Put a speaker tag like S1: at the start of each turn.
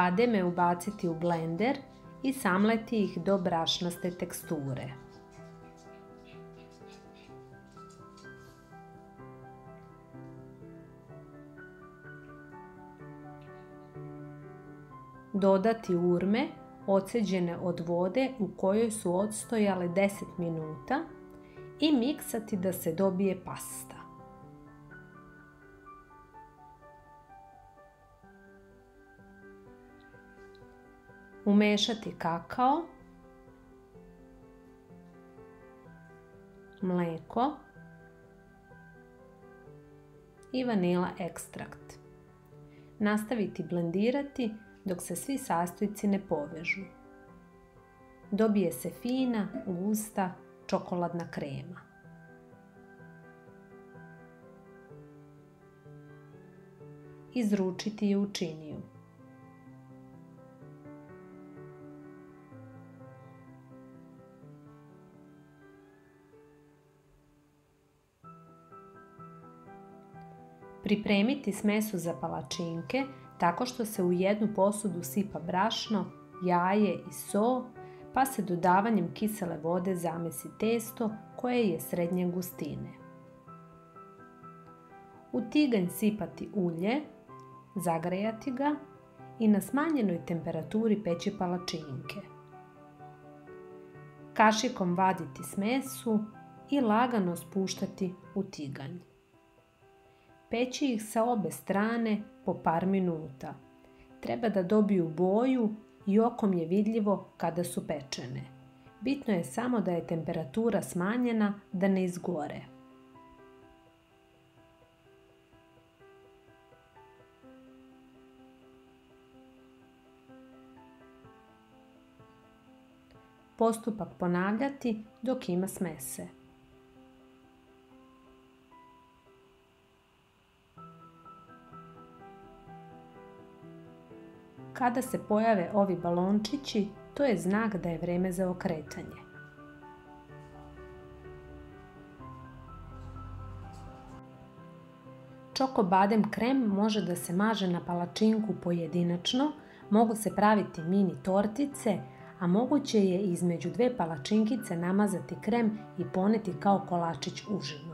S1: Bademe ubaciti u blender i samleti ih do brašnaste teksture. Dodati urme odceđene od vode u kojoj su odstojale 10 minuta i miksati da se dobije pasta. Umešati kakao, mlijeko i vanila ekstrakt. Nastaviti blendirati dok se svi sastojci ne povežu. Dobije se fina, gusta čokoladna krema. Izručiti je u činiju. Pripremiti smesu za palačinke tako što se u jednu posudu sipa brašno, jaje i so, pa se dodavanjem kisele vode zamesi testo koje je srednje gustine. U tiganj sipati ulje, zagrejati ga i na smanjenoj temperaturi peći palačinke. Kašikom vaditi smesu i lagano spuštati u tiganj. Peći ih sa obe strane po par minuta. Treba da dobiju boju i okom je vidljivo kada su pečene. Bitno je samo da je temperatura smanjena da ne izgore. Postupak ponavljati dok ima smese. Kada se pojave ovi balončići, to je znak da je vreme za okretanje. Čoko badem krem može da se maže na palačinku pojedinačno, mogu se praviti mini tortice, a moguće je između dve palačinkice namazati krem i poneti kao kolačić užinu.